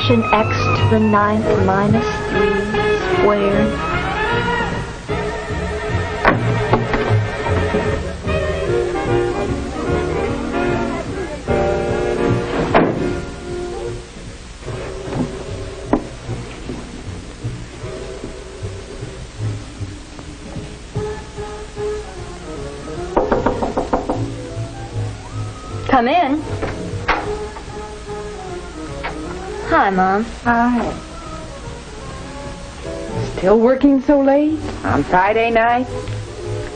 expression x to the 9th minus 3 squared. Come in. Hi, Mom. Hi. Still working so late? On Friday night?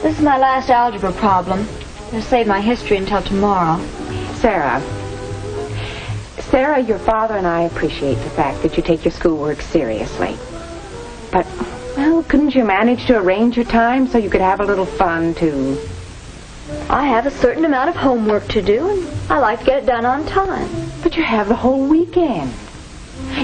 This is my last algebra problem. I'm going to save my history until tomorrow. Sarah, your father and I appreciate the fact that you take your schoolwork seriously. But, well, couldn't you manage to arrange your time so you could have a little fun, too? I have a certain amount of homework to do, and I like to get it done on time. But you have the whole weekend.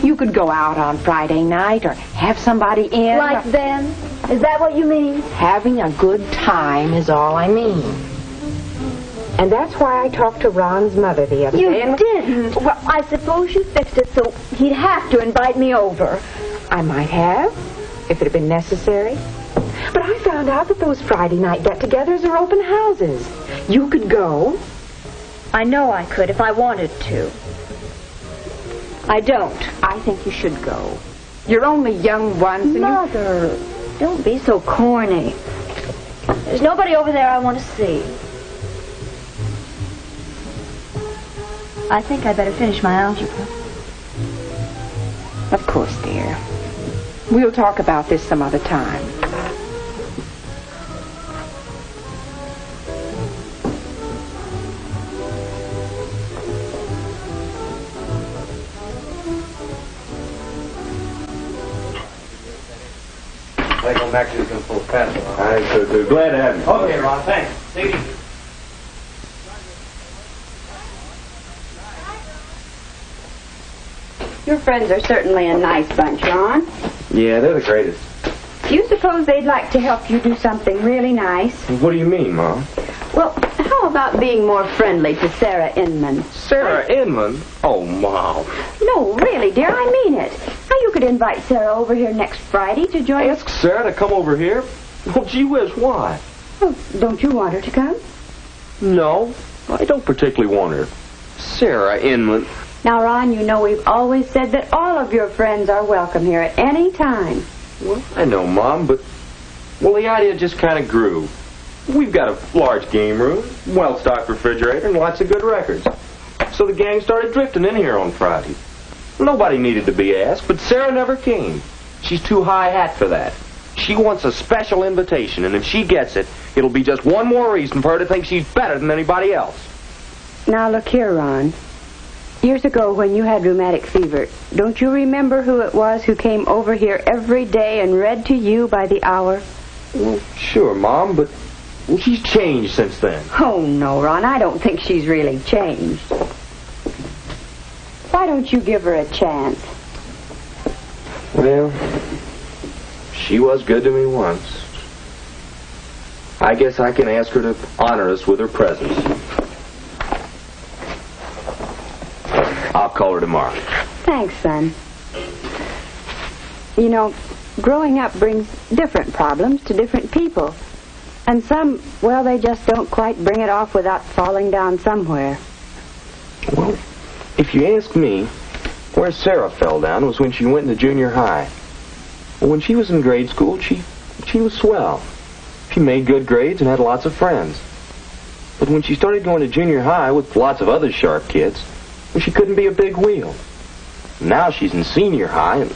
You could go out on Friday night or have somebody in. Like them? Is that what you mean? Having a good time is all I mean. And that's why I talked to Ron's mother the other day. You didn't? Well, I suppose you fixed it so he'd have to invite me over. I might have, if it had been necessary. But I found out that those Friday night get-togethers are open houses. You could go. I know I could if I wanted to. I don't. I think you should go. You're only young once and Mother, don't be so corny. There's nobody over there I want to see. I think I better finish my algebra. Of course, dear. We'll talk about this some other time. I think I'm actually just going to pull a pencil. All right, so glad to have you. Okay, Ron, thanks. Take it easy. Your friends are certainly a nice bunch, Ron. Yeah, they're the greatest. Do you suppose they'd like to help you do something really nice? What do you mean, Mom? Well, how about being more friendly to Sarah Inman? Sarah Inman? Oh, Mom. No, really, dear, I mean it. Now, you could invite Sarah over here next Friday to join us. Ask Sarah to come over here? Oh, gee whiz, why? Oh, don't you want her to come? No, I don't particularly want her. Sarah Inman. Now, Ron, you know we've always said that all of your friends are welcome here at any time. Well, I know, Mom, but, well, the idea just kind of grew. We've got a large game room, well-stocked refrigerator, and lots of good records. So the gang started drifting in here on Friday. Nobody needed to be asked, but Sarah never came. She's too high-hat for that. She wants a special invitation, and if she gets it, it'll be just one more reason for her to think she's better than anybody else. Now, look here, Ron. Years ago, when you had rheumatic fever, don't you remember who it was who came over here every day and read to you by the hour? Well, sure, Mom, but well, she's changed since then. Oh, no, Ron, I don't think she's really changed. Why don't you give her a chance? Well, she was good to me once. I guess I can ask her to honor us with her presence. I'll call her tomorrow. Thanks, son. You know, growing up brings different problems to different people. And some, well, they just don't quite bring it off without falling down somewhere. Well, if you ask me, where Sarah fell down was when she went into junior high. Well, when she was in grade school, she was swell. She made good grades and had lots of friends. But when she started going to junior high with lots of other sharp kids, well, she couldn't be a big wheel. Now she's in senior high and,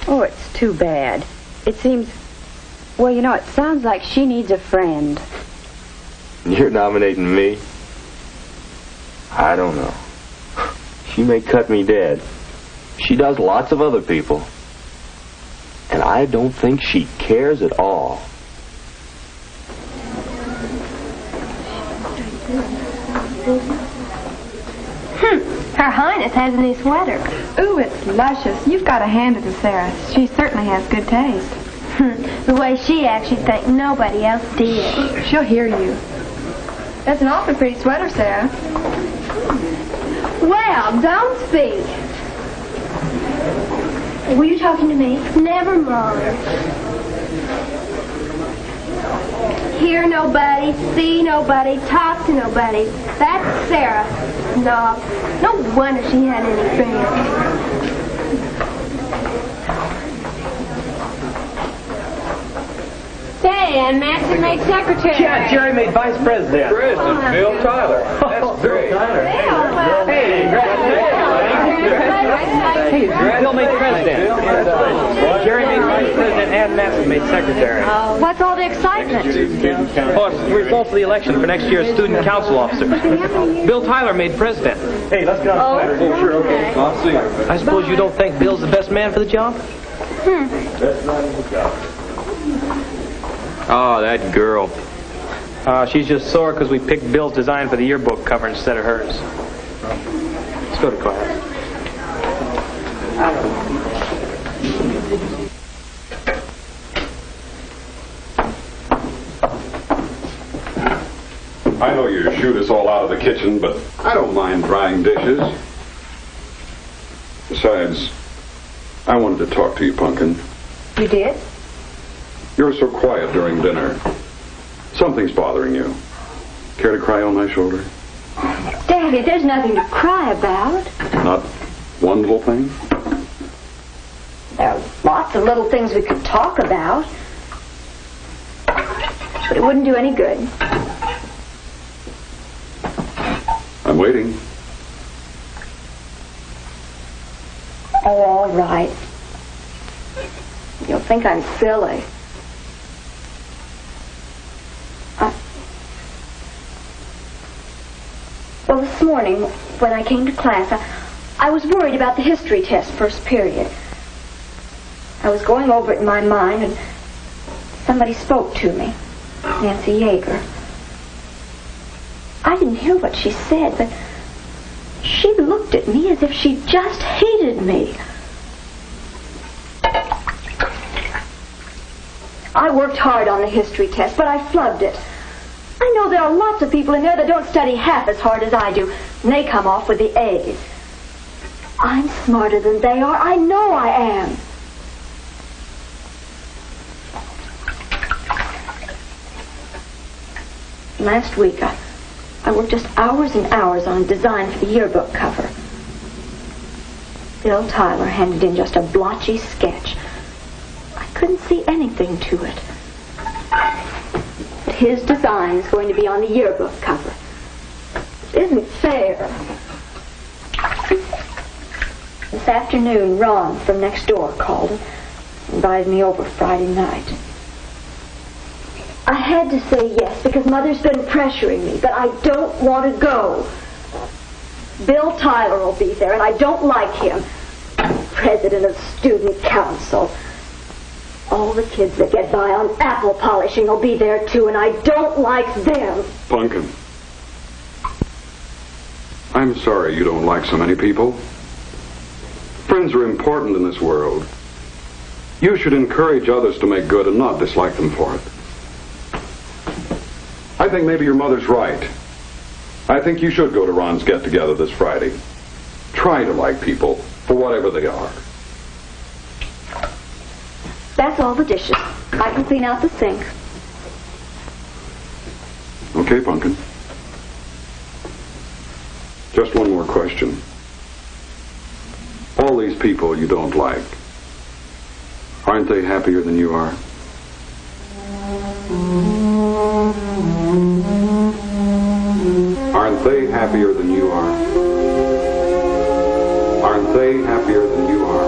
Oh, it's too bad. It seems, well, you know, it sounds like she needs a friend. You're nominating me? I don't know. She may cut me dead. She does lots of other people. And I don't think she cares at all. Her Highness has a new sweater. Ooh, it's luscious. You've got to hand it to Sarah. She certainly has good taste. The way she acts, you'd think nobody else did. She'll hear you. That's an awfully pretty sweater, Sarah. Well, don't speak. Were you talking to me? Never mind. Hear nobody, see nobody, talk to nobody. That's Sarah. No wonder she had any friends. Say, and Maxon made secretary. Yeah, Jerry made vice president. President Bill Tyler. That's Bill Tyler. Hey, Bill made president. Jerry made vice president and Maxon made secretary. What's all the excitement? Oh, it's the results of the election for next year's student council officers. Bill Tyler made president. Hey, let's go. Oh, sure, okay. I'll see you. I suppose you don't think Bill's the best man for the job? Best man for the job. Oh, that girl. She's just sore because we picked Bill's design for the yearbook cover instead of hers. Let's go to class. I know you shoot us all out of the kitchen, but I don't mind drying dishes. Besides, I wanted to talk to you, Pumpkin. You did? You're so quiet during dinner. Something's bothering you. Care to cry on my shoulder? Daddy, there's nothing to cry about. Not one little thing? There are lots of little things we could talk about. But it wouldn't do any good. I'm waiting. Oh, all right. You'll think I'm silly. Well, this morning, when I came to class, I was worried about the history test first period. I was going over it in my mind, and somebody spoke to me. Nancy Yeager. I didn't hear what she said, but she looked at me as if she just hated me. I worked hard on the history test, but I flubbed it. I know there are lots of people in there that don't study half as hard as I do, and they come off with the A's. I'm smarter than they are. I know I am. Last week, I worked just hours and hours on a design for the yearbook cover. Bill Tyler handed in just a blotchy sketch. I couldn't see anything to it. But his design is going to be on the yearbook cover. It isn't fair. This afternoon, Ron from next door called and invited me over Friday night. I had to say yes because Mother's been pressuring me, but I don't want to go. Bill Tyler will be there, and I don't like him. President of Student Council. All the kids that get by on apple polishing will be there, too, and I don't like them. Pumpkin. I'm sorry you don't like so many people. Friends are important in this world. You should encourage others to make good and not dislike them for it. I think maybe your mother's right. I think you should go to Ron's get-together this Friday. Try to like people for whatever they are. That's all the dishes. I can clean out the sink. Okay, Pumpkin. Just one more question. All these people you don't like, aren't they happier than you are? Aren't they happier than you are? Aren't they happier than you are?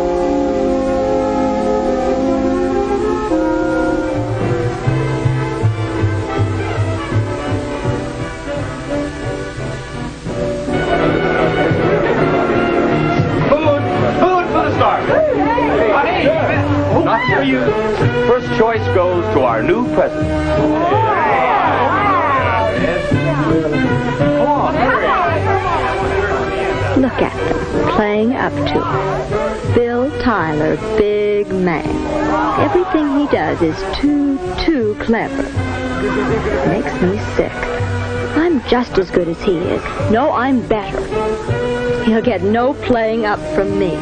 Food for the starters. Not for you. First choice goes to our new president. Look at them, playing up to it. Bill Tyler, big man. Everything he does is too clever. Makes me sick. I'm just as good as he is. No, I'm better. He'll get no playing up from me.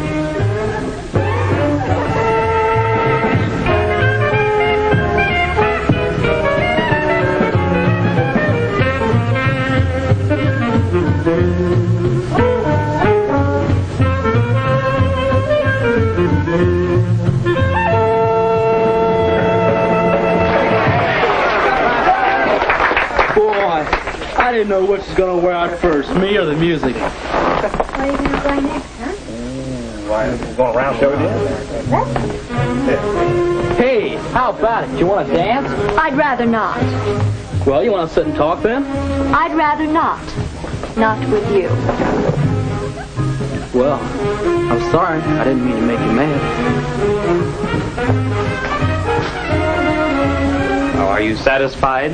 I know which is going to wear out first, me or the music. What are you going to play next, huh? Why, we're going around show Hey, how about it? You want to dance? I'd rather not. Well, you want to sit and talk then? I'd rather not. Not with you. Well, I'm sorry. I didn't mean to make you mad. Oh, are you satisfied?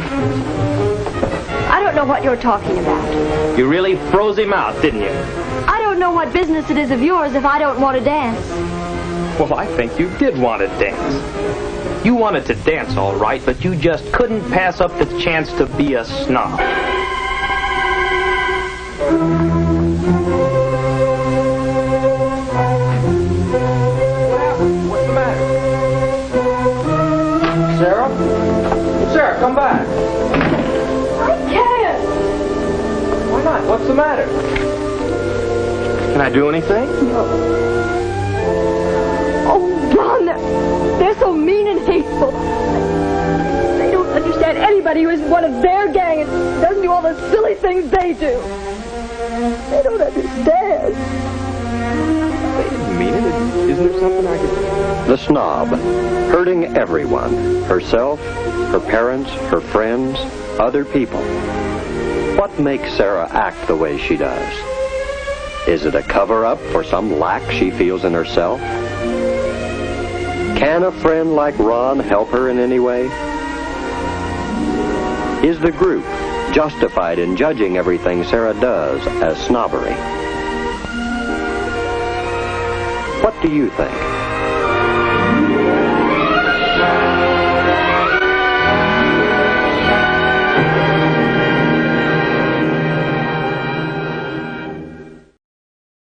I don't know what you're talking about. You really froze him out, didn't you? I don't know what business it is of yours if I don't want to dance. Well, I think you did want to dance. You wanted to dance, all right, but you just couldn't pass up the chance to be a snob. What's the matter? Sarah? Sarah, come back. I can't. Why not? What's the matter? Can I do anything? Oh, Ron, they're so mean and hateful. They don't understand anybody who isn't one of their gang and doesn't do all the silly things they do. They don't understand. They didn't mean it. Isn't there something I could... The snob, hurting everyone, herself, her parents, her friends, other people. What makes Sarah act the way she does? Is it a cover-up for some lack she feels in herself? Can a friend like Ron help her in any way? Is the group justified in judging everything Sarah does as snobbery? What do you think?